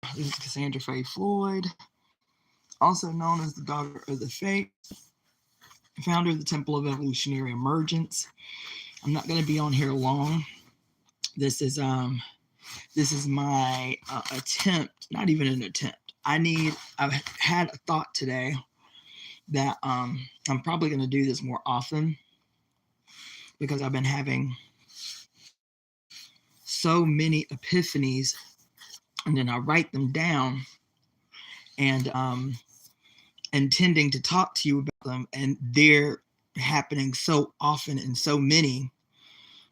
This is Cassandra Faye Floyd, also known as the Daughter of the Faith, founder of the Temple of Evolutionary Emergence. I'm not going to be on here long. This is my attempt, not even an attempt. I've had a thought today that I'm probably going to do this more often because I've been having so many epiphanies, and then I write them down and intending to talk to you about them, and they're happening so often and so many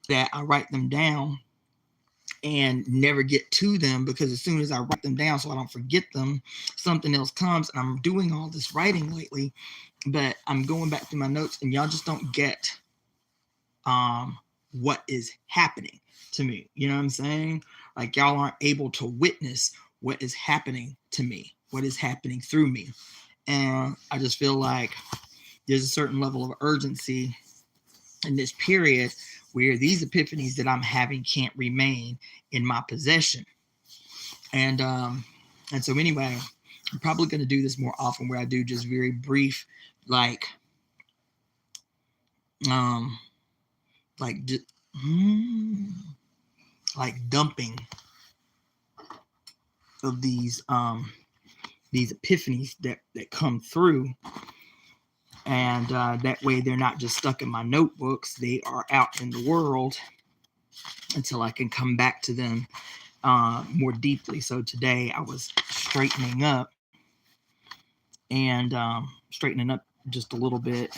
that I write them down and never get to them, because as soon as I write them down so I don't forget them, something else comes. And I'm doing all this writing lately, but I'm going back through my notes and y'all just don't get what is happening to me. You know what I'm saying? Like, y'all aren't able to witness what is happening to me, what is happening through me. And I just feel like there's a certain level of urgency in this period where these epiphanies that I'm having can't remain in my possession. And so anyway, I'm probably going to do this more often, where I do just very brief, like dumping of these epiphanies that come through. And that way they're not just stuck in my notebooks, they are out in the world until I can come back to them more deeply. So today I was straightening up and straightening up just a little bit,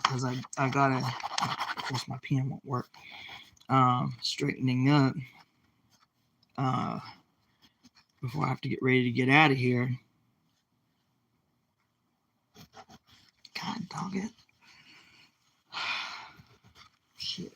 because I gotta, of course my pen won't work, straightening up before I have to get ready to get out of here. God dog it. Shit.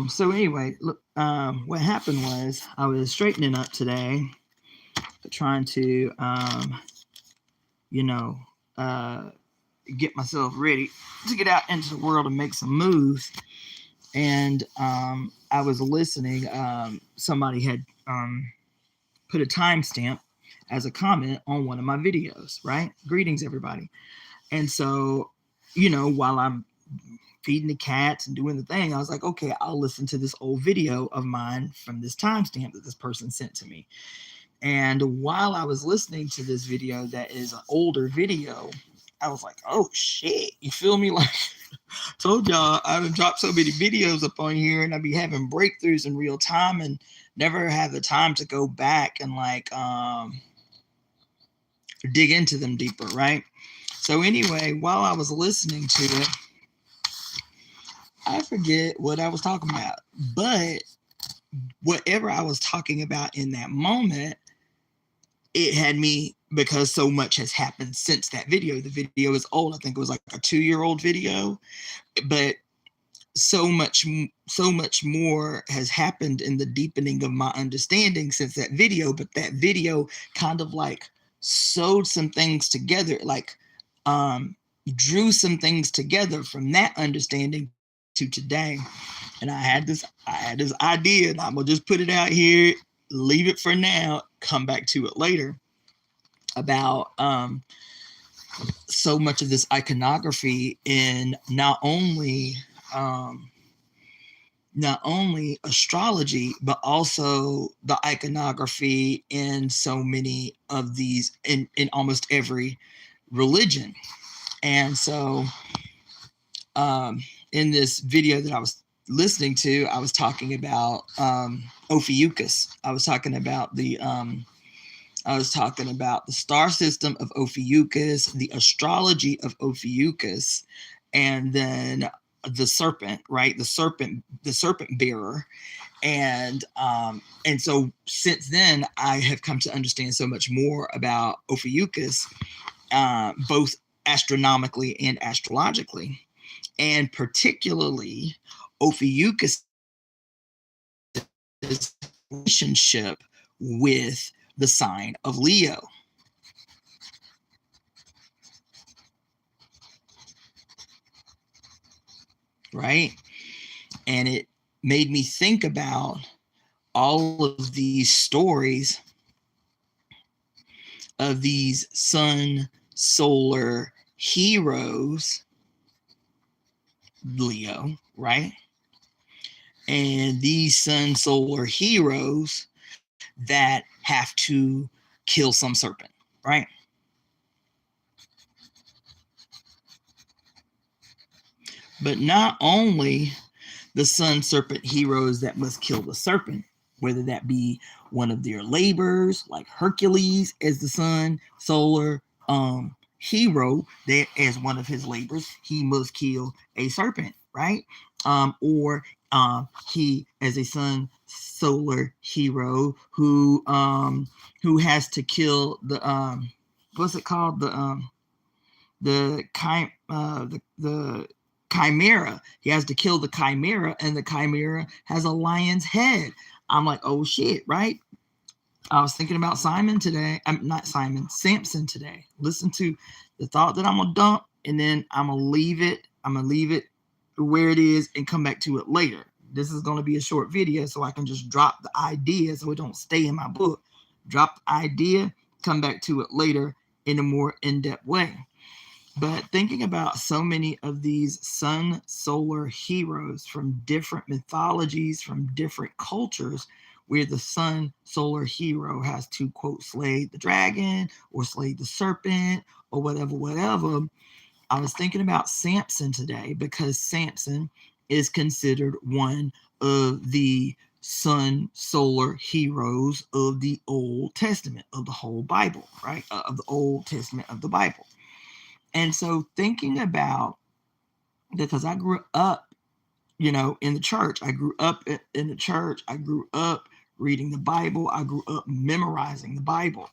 So anyway, look, what happened was I was straightening up today, trying to, get myself ready to get out into the world and make some moves. And I was listening. Somebody had put a timestamp as a comment on one of my videos, right? Greetings, everybody. And so, while I'm feeding the cats and doing the thing, I was like, okay, I'll listen to this old video of mine from this timestamp that this person sent to me. And while I was listening to this video that is an older video, I was like, oh shit, you feel me? Like, told y'all I've dropped so many videos up on here, and I'd be having breakthroughs in real time and never have the time to go back and dig into them deeper, right? So anyway, while I was listening to it, I forget what I was talking about, but whatever I was talking about in that moment, it had me, because so much has happened since that video. The video is old. I think it was like a 2-year-old video, but so much more has happened in the deepening of my understanding since that video. But that video kind of like sewed some things together, like drew some things together from that understanding to today. And I had this idea, and I'm gonna just put it out here, leave it for now, come back to it later, about so much of this iconography in not only astrology, but also the iconography in so many of these, in almost every religion. And so in this video that I was listening to, I was talking about Ophiuchus. I was talking about the star system of Ophiuchus, the astrology of Ophiuchus, and then the serpent, right? The serpent bearer. And so since then, I have come to understand so much more about Ophiuchus, both astronomically and astrologically. and particularly Ophiuchus' relationship with the sign of Leo. Right? And it made me think about all of these stories of these sun solar heroes, Leo, right? And these sun solar heroes that have to kill some serpent, right? But not only the sun serpent heroes that must kill the serpent, whether that be one of their labors, like Hercules as the sun solar hero, that as one of his labors, he must kill a serpent, right? Or he as a sun solar hero who has to kill the what's it called, the chimera. He has to kill the chimera, and the chimera has a lion's head. I'm like, oh shit, right? I was thinking about Simon today. I'm not Simon, Samson today. Listen to the thought that I'm gonna dump, and then I'm gonna leave it. I'm gonna leave it where it is and come back to it later. This is gonna be a short video, so I can just drop the idea so it don't stay in my book. Drop the idea, come back to it later in a more in-depth way. But thinking about so many of these sun solar heroes from different mythologies, from different cultures, where the sun solar hero has to, quote, slay the dragon or slay the serpent or whatever. I was thinking about Samson today because Samson is considered one of the sun solar heroes of the Old Testament, of the whole Bible, right? Of the Old Testament of the Bible. And so thinking about, because I grew up, in the church. I grew up in the church. I grew up reading the Bible. I grew up memorizing the Bible.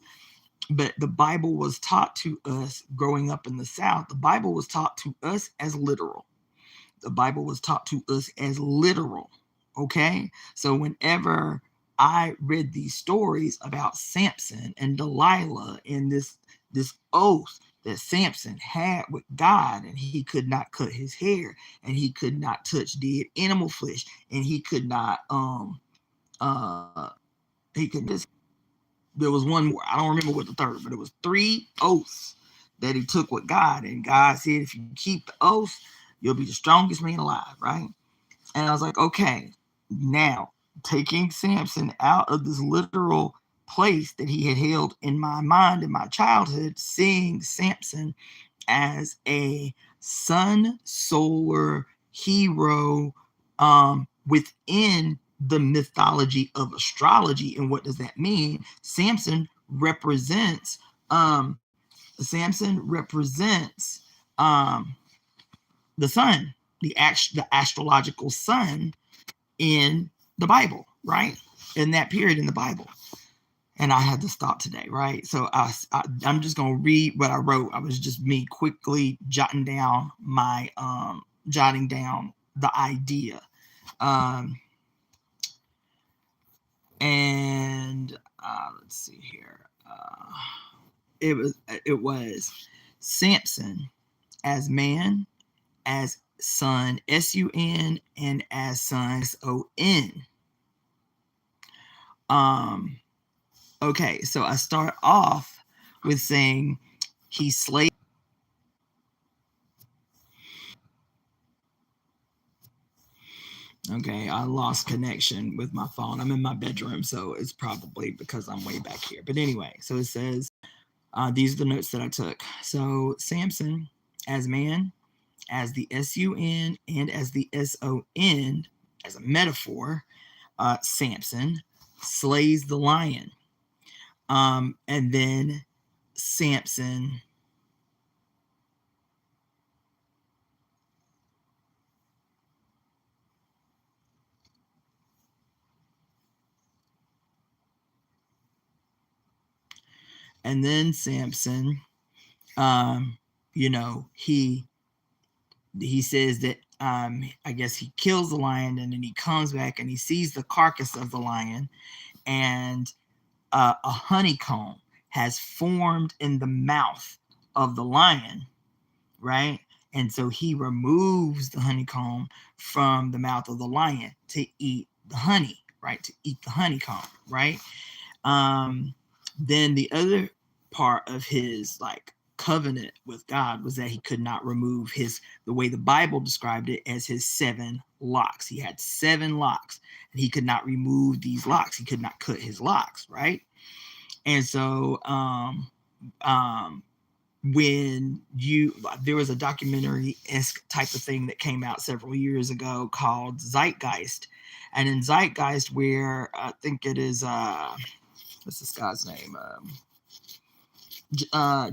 But the Bible was taught to us growing up in the South. The Bible was taught to us as literal. The Bible was taught to us as literal. Okay? So whenever I read these stories about Samson and Delilah and this oath that Samson had with God, and he could not cut his hair, and he could not touch dead animal flesh, and he could not he could just, there was one more. I don't remember what the third, but it was 3 oaths that he took with God, and God said, if you keep the oath, you'll be the strongest man alive, right? And I was like, okay, now taking Samson out of this literal place that he had held in my mind in my childhood, seeing Samson as a sun solar hero within the mythology of astrology. And what does that mean? Um, Samson represents the sun, the astrological sun in the Bible, right? In that period in the Bible. And I had to stop today, right? So I'm just gonna read what I wrote. I was just me quickly jotting down the idea. Um, and let's see here. It was Samson as man, as son, sun, and as son, son. Okay, so I start off with saying he slayed. Okay, I lost connection with my phone. I'm in my bedroom, so it's probably because I'm way back here. But anyway, so it says, these are the notes that I took. So Samson as man, as the sun, and as the son, as a metaphor, Samson slays the lion. And then Samson Samson, he he says that I guess he kills the lion, and then he comes back and he sees the carcass of the lion, and a honeycomb has formed in the mouth of the lion, right? And so he removes the honeycomb from the mouth of the lion to eat the honey, right? To eat the honeycomb, right? Then the other part of his like covenant with God was that he could not remove the way the Bible described it, as his 7 locks. He had 7 locks, and he could not remove these locks. He could not cut his locks, right? And so when there was a documentary-esque type of thing that came out several years ago called Zeitgeist, and in Zeitgeist, where I think it is what's this guy's name,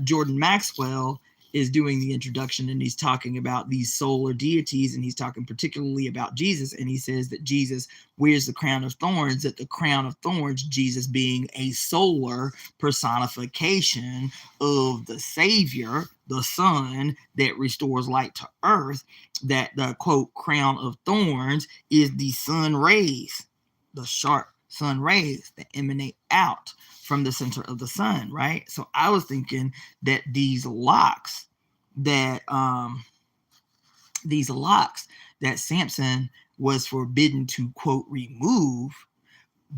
Jordan Maxwell is doing the introduction, and he's talking about these solar deities, and he's talking particularly about Jesus, and he says that Jesus wears the crown of thorns, that the crown of thorns, Jesus being a solar personification of the Savior, the Son that restores light to earth, that the quote crown of thorns is the sun rays, the sharp sun rays that emanate out from the center of the sun, right? So I was thinking that these locks that Samson was forbidden to quote remove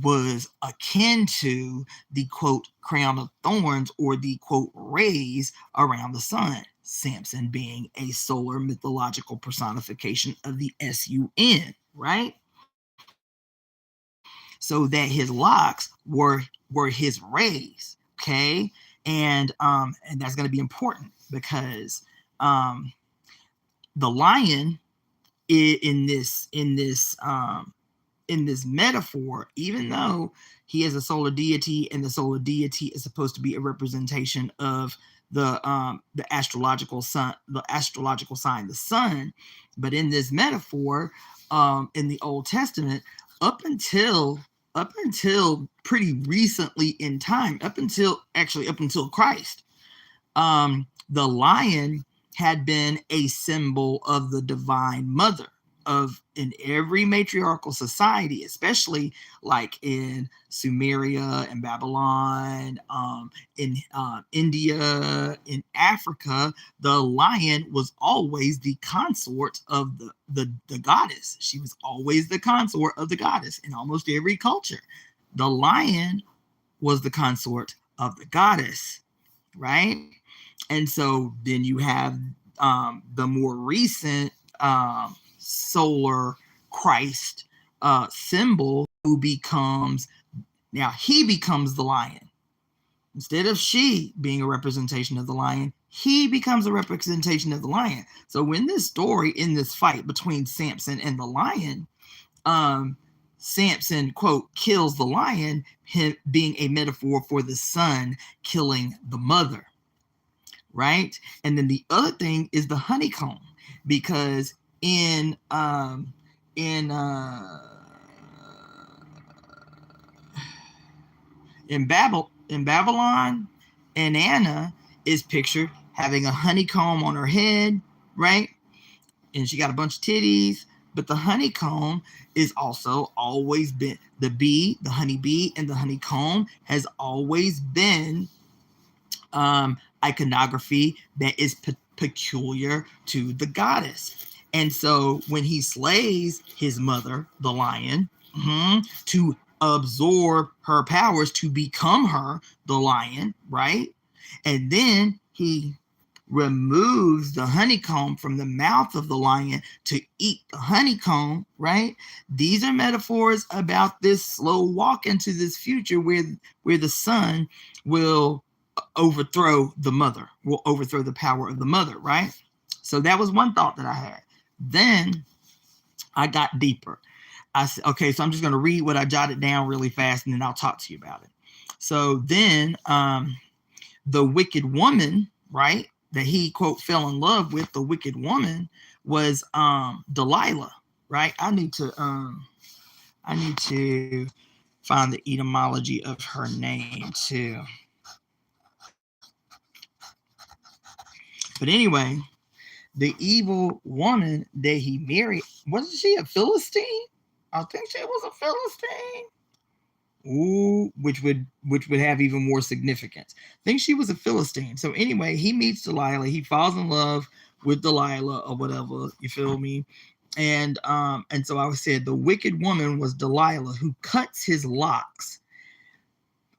was akin to the quote crown of thorns, or the quote rays around the sun, Samson being a solar mythological personification of the sun, right? So that his locks were his rays, okay? And that's going to be important, because the lion in this metaphor, even though he is a solar deity, and the solar deity is supposed to be a representation of the astrological sign, the sun, but in this metaphor, in the Old Testament, up until pretty recently in time, up until Christ, the lion had been a symbol of the divine mother in every matriarchal society, especially like in Sumeria and Babylon, in India, in Africa. The lion was always the consort of the goddess. She was always the consort of the goddess in almost every culture. The lion was the consort of the goddess, right? And so then you have the more recent solar Christ symbol, who becomes the lion. Instead of she being a representation of the lion, he becomes a representation of the lion. So when this story, in this fight between Samson and the lion, Samson, quote, kills the lion, him being a metaphor for the son killing the mother, right? And then the other thing is the honeycomb, because in Babylon, and Anna is pictured having a honeycomb on her head, right? And she got a bunch of titties. But the honeycomb is also always been the honeybee, and the honeycomb has always been iconography that is peculiar to the goddess. And so when he slays his mother, the lion, to absorb her powers, to become her, the lion, right? And then he removes the honeycomb from the mouth of the lion to eat the honeycomb, right? These are metaphors about this slow walk into this future where the son will overthrow the power of the mother, right? So that was one thought that I had. Then I got deeper. I said, okay, so I'm just going to read what I jotted down really fast, and then I'll talk to you about it. So then the wicked woman, right, that he, quote, fell in love with, the wicked woman was Delilah, right? I need to find the etymology of her name too. But anyway, the evil woman that he married, wasn't she a Philistine? I think she was a Philistine. Ooh, which would have even more significance. I think she was a Philistine. So anyway, he meets Delilah. He falls in love with Delilah or whatever. You feel me? And so I said the wicked woman was Delilah, who cuts his locks.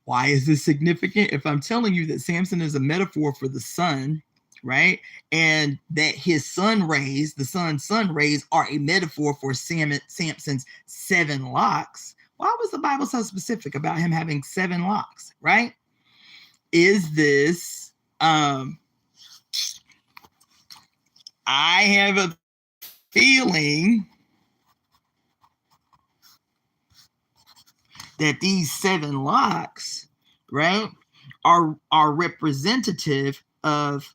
Why is this significant? If I'm telling you that Samson is a metaphor for the sun, right? And that his sun rays, the sun's sun rays, are a metaphor for Samson's 7 locks. Why was the Bible so specific about him having 7 locks, right? Is this, I have a feeling that these 7 locks, right, are representative of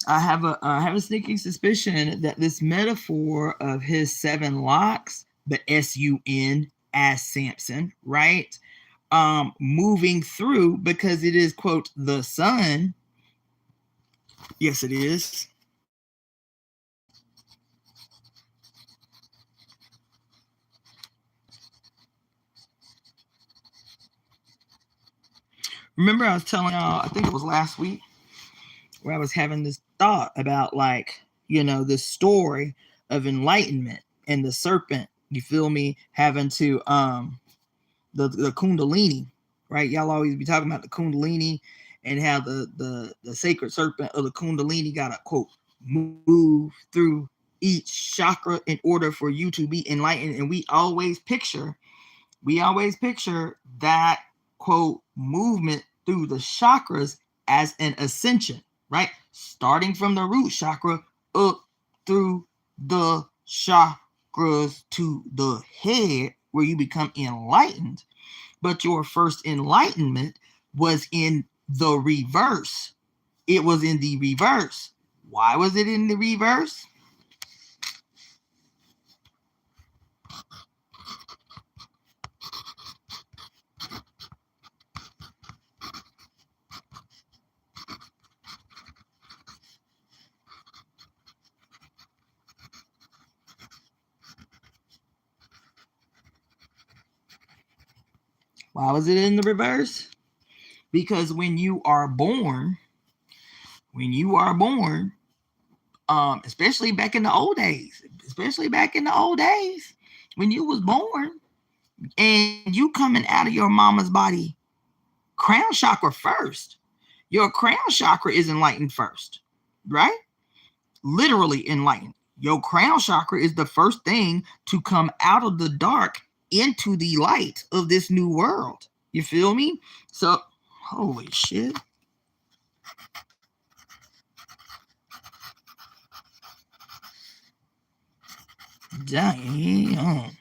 I have a sneaking suspicion that this metaphor of his 7 locks, the S-U-N as Samson, right? Moving through, because it is, quote, the sun. Yes, it is. Remember, I was telling y'all, I think it was last week, where I was having this thought about, like, this story of enlightenment and the serpent, you feel me, having to the kundalini, right? Y'all always be talking about the kundalini and how the sacred serpent of the kundalini got to, quote, move through each chakra in order for you to be enlightened. And we always picture that, quote, movement through the chakras as an ascension, right? Starting from the root chakra up through the chakras to the head, where you become enlightened. But your first enlightenment was in the reverse. It was in the reverse. Why was it in the reverse? Why was it in the reverse? Because when you are born, especially back in the old days, when you was born and you coming out of your mama's body, crown chakra first. Your crown chakra is enlightened first, right? Literally enlightened. Your crown chakra is the first thing to come out of the dark into the light of this new world. You feel me? So, holy shit. Damn.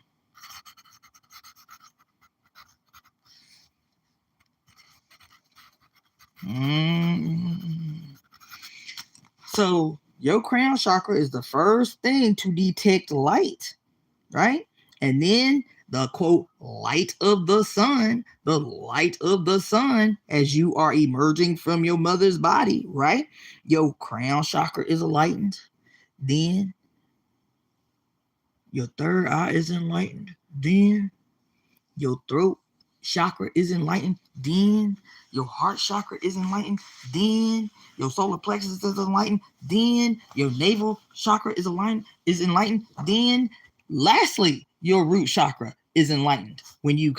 So your crown chakra is the first thing to detect light, right? And then the, quote, light of the sun, as you are emerging from your mother's body, right? Your crown chakra is enlightened. Then your third eye is enlightened. Then your throat chakra is enlightened. Then your heart chakra is enlightened. Then your solar plexus is enlightened. Then your navel chakra is enlightened. Then lastly, your root chakra is enlightened. When you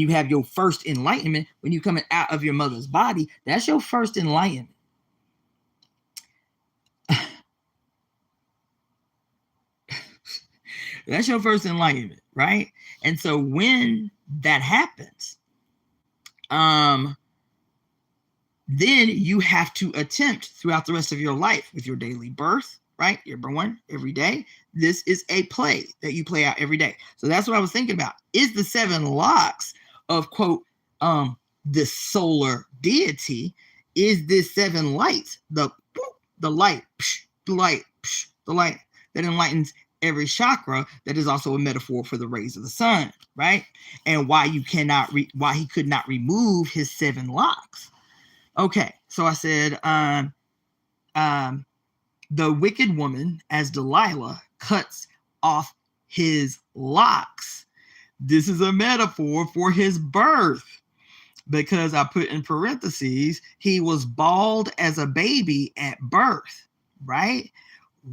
have your first enlightenment, when you coming out of your mother's body, that's your first enlightenment. That's your first enlightenment, right? And so when that happens, then you have to attempt throughout the rest of your life with your daily birth, right? You're born every day. This is a play that you play out every day. So that's what I was thinking about. Is the 7 locks of, quote, the solar deity, is this seven lights, the light, the light, the light that enlightens every chakra, that is also a metaphor for the rays of the sun, right? And why you cannot why he could not remove his seven locks. Okay, so I said, the wicked woman, as Delilah, cuts off his locks. This is a metaphor for his birth, because I put in parentheses, he was bald as a baby at birth, right?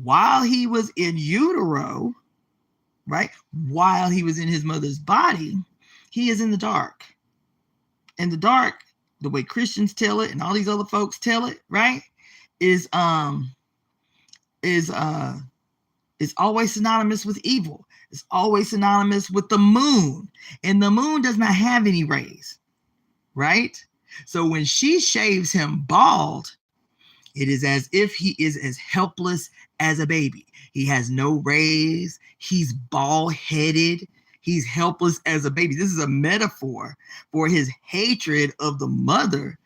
While he was in utero, right? While he was in his mother's body, he is in the dark. And the dark, the way Christians tell it and all these other folks tell it, right, is always synonymous with evil. It's always synonymous with the moon. And the moon does not have any rays, right? So when she shaves him bald, it is as if he is as helpless as a baby. He has no rays. He's bald-headed. He's helpless as a baby. This is a metaphor for his hatred of the mother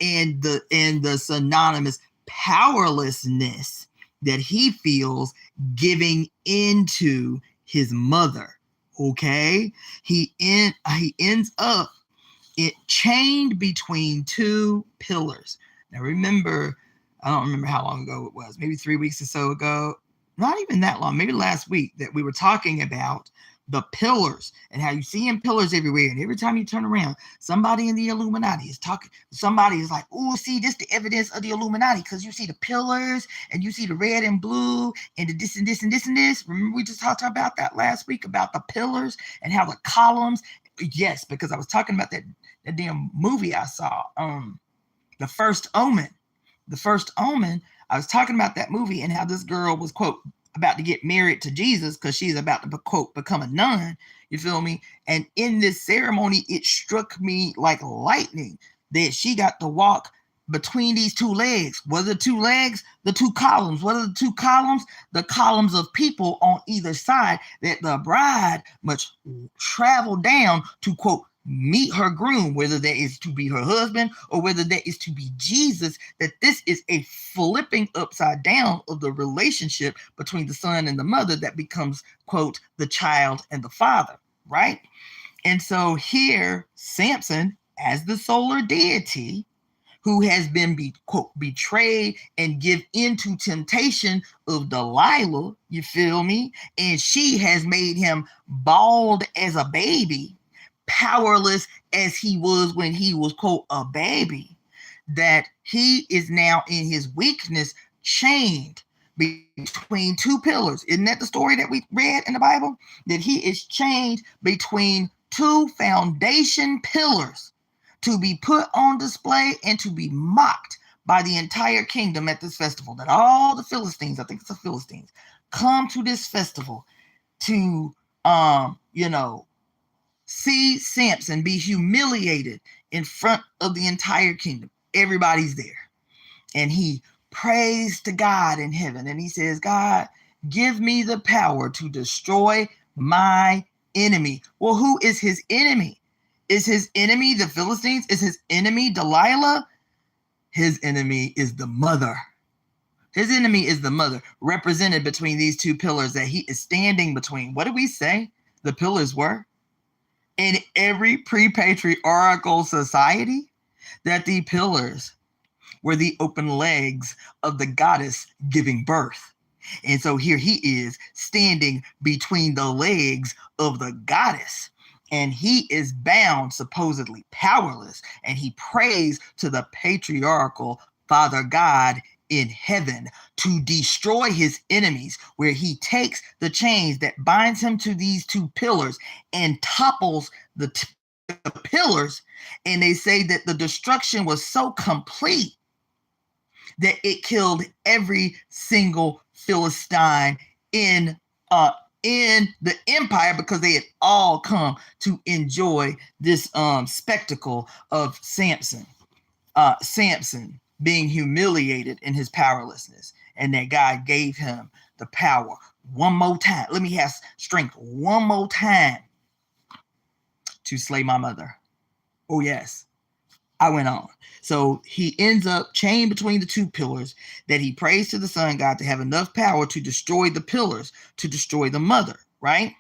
and the synonymous powerlessness that he feels giving into his mother. Okay? He ends up chained between two pillars. Now remember, I don't remember how long ago it was, maybe 3 weeks or so ago, not even that long, maybe last week, that we were talking about the pillars and how you see in pillars everywhere. And every time you turn around, somebody in the Illuminati is talking. Somebody is like, oh, see, this the evidence of the Illuminati, because you see the pillars and you see the red and blue and the this and this and this and this. Remember we just talked about that last week, about the pillars and how the columns. Yes, because I was talking about that damn movie I saw, The First Omen. The First Omen, I was talking about that movie and how this girl was, quote, about to get married to Jesus because she's about to, quote, become a nun. You feel me? And in this ceremony, it struck me like lightning that she got to walk between these two legs. What are the two legs? The two columns. What are the two columns? The columns of people on either side that the bride must travel down to, quote, meet her groom, whether that is to be her husband or whether that is to be Jesus. That this is a flipping upside down of the relationship between the son and the mother that becomes, quote, the child and the father, right? And so here, Samson, as the solar deity, who has been quote, betrayed and give into temptation of Delilah, you feel me? And she has made him bald as a baby, powerless as he was when he was, quote, a baby, that he is now in his weakness chained between two pillars. Isn't that the story that we read in the Bible? That he is chained between two foundation pillars to be put on display and to be mocked by the entire kingdom at this festival. That all the Philistines, I think it's the Philistines, come to this festival to, see Samson be humiliated in front of the entire kingdom. Everybody's there. And he prays to God in heaven. And he says, God, give me the power to destroy my enemy. Well, who is his enemy? Is his enemy the Philistines? Is his enemy Delilah? His enemy is the mother. His enemy is the mother, represented between these two pillars that he is standing between. What did we say the pillars were? In every pre-patriarchal society, that the pillars were the open legs of the goddess giving birth. And so here he is standing between the legs of the goddess. And he is bound, supposedly powerless. And he prays to the patriarchal Father God in heaven to destroy his enemies, where he takes the chains that binds him to these two pillars and topples the pillars. And they say that the destruction was so complete that it killed every single Philistine in the empire, because they had all come to enjoy this spectacle of Samson being humiliated in his powerlessness, and that God gave him the power one more time. Let me have strength one more time to slay my mother. Oh yes, I went on. So he ends up chained between the two pillars that he prays to the sun god to have enough power to destroy the pillars, to destroy the mother, right?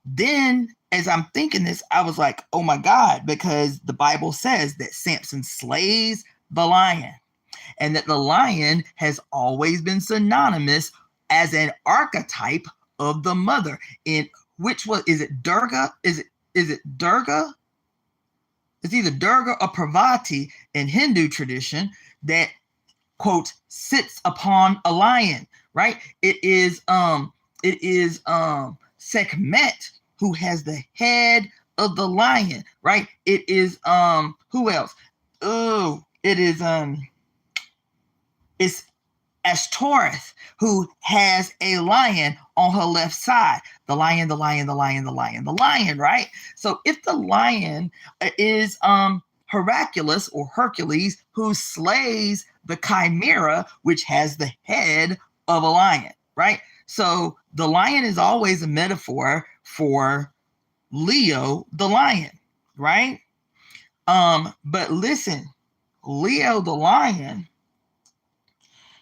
Then, as I'm thinking this, I was like, oh my God, because the Bible says that Samson slays the lion and that the lion has always been synonymous as an archetype of the mother. In which was, is it Durga? Is it Durga? It's either Durga or Parvati in Hindu tradition that, quote, sits upon a lion, right? It is Sekhmet who has the head of the lion, right? It is who else? Oh, it's Ashtoreth who has a lion on her left side. The lion, right? So if the lion is Hercules or Hercules who slays the chimera, which has the head of a lion, right? So the lion is always a metaphor for Leo the lion, right? But listen, Leo the lion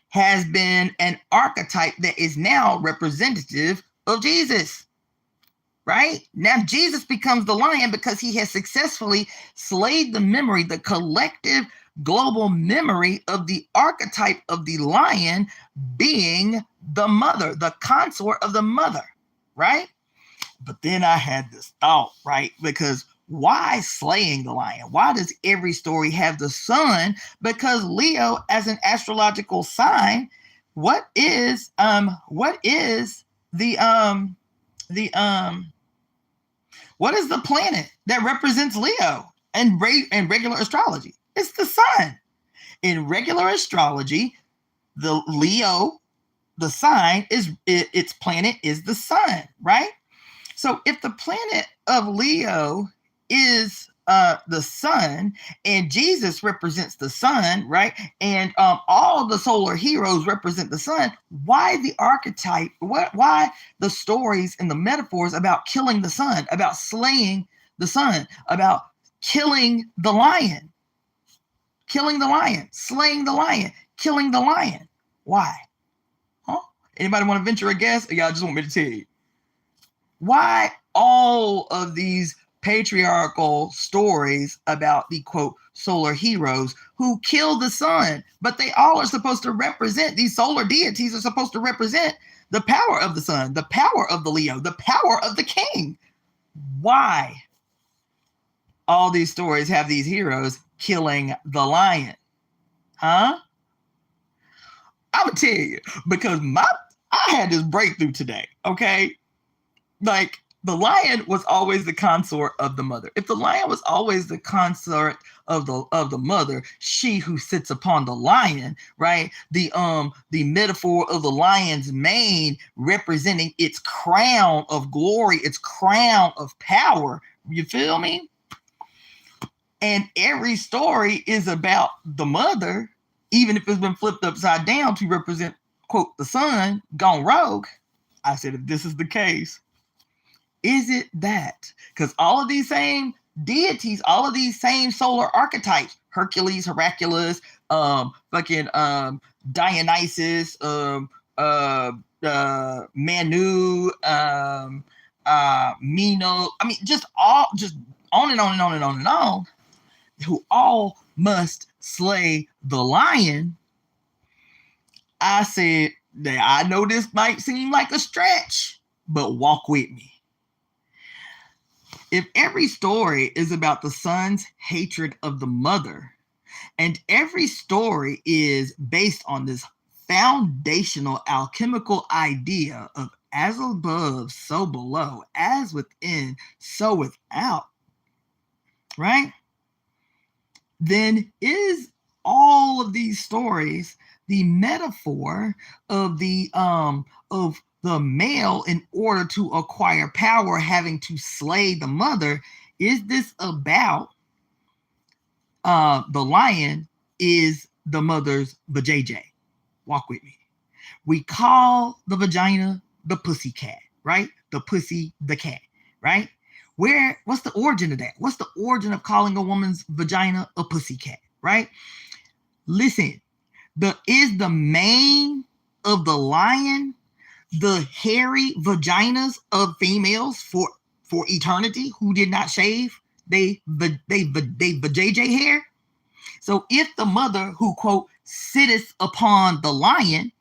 has been an archetype that is now representative of Jesus, right? Now Jesus becomes the lion because he has successfully slayed the memory, the collective global memory of the archetype of the lion being the mother, the consort of the mother, right? But then I had this thought, right? Because why slaying the lion? Why does every story have the sun? Because Leo, as an astrological sign, what is the planet that represents Leo in regular astrology? It's the sun. In regular astrology, the Leo, the sign is its planet is the sun, right? So if the planet of Leo is the sun, and Jesus represents the sun, right? And all the solar heroes represent the sun. Why the archetype? Why the stories and the metaphors about killing the sun, about slaying the sun, about killing the lion, slaying the lion, killing the lion? Why? Huh? Anybody want to venture a guess, or y'all just want me to tell you? Why all of these patriarchal stories about the, quote, solar heroes who kill the sun, but they all are supposed to represent, these solar deities are supposed to represent the power of the sun, the power of the Leo, the power of the king? Why all these stories have these heroes killing the lion? Huh? I'm gonna tell you, because I had this breakthrough today, okay? Like, the lion was always the consort of the mother. If the lion was always the consort of the mother, she who sits upon the lion, right? The metaphor of the lion's mane representing its crown of glory, its crown of power. You feel me? And every story is about the mother, even if it's been flipped upside down to represent, quote, the sun gone rogue. I said, if this is the case, is it that? Because all of these same deities, all of these same solar archetypes, Hercules, Dionysus, Manu, Mino, I mean, just on and on and on and on and on, who all must slay the lion. I said, I know this might seem like a stretch, but walk with me. If every story is about the son's hatred of the mother, and every story is based on this foundational alchemical idea of as above, so below, as within, so without, right? Then is all of these stories the metaphor of the male, in order to acquire power, having to slay the mother? Is this about the lion is the mother's vajayjay? Walk with me. We call the vagina the pussy cat, right? The pussy, the cat, right? What's the origin of that? What's the origin of calling a woman's vagina a pussycat, right? Listen, is the mane of the lion the hairy vaginas of females for eternity who did not shave they vajayjay hair? So if the mother who, quote, sitteth upon the lion,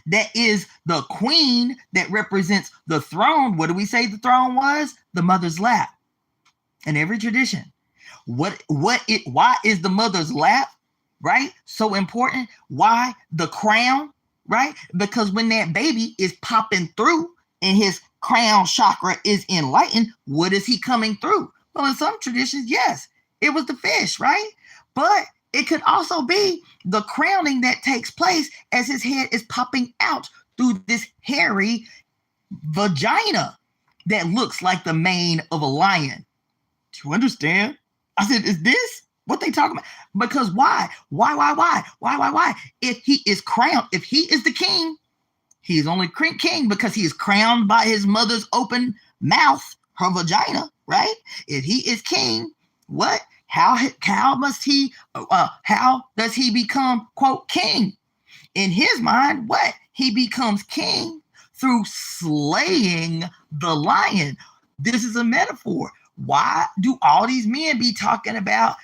that is the queen that represents the throne. What do we say the throne was? The mother's lap. In every tradition. Why is the mother's lap, right, so important? Why the crown, right? Because when that baby is popping through and his crown chakra is enlightened, what is he coming through? Well, in some traditions, yes, it was the fish, right? But it could also be the crowning that takes place as his head is popping out through this hairy vagina that looks like the mane of a lion. Do you understand? I said, is this what they talking about? Because why? Why? If he is crowned, if he is the king, he is only king because he is crowned by his mother's open mouth, her vagina, right? If he is king, what? How does he become, quote, king? In his mind, what? He becomes king through slaying the lion. This is a metaphor. Why do all these men be talking about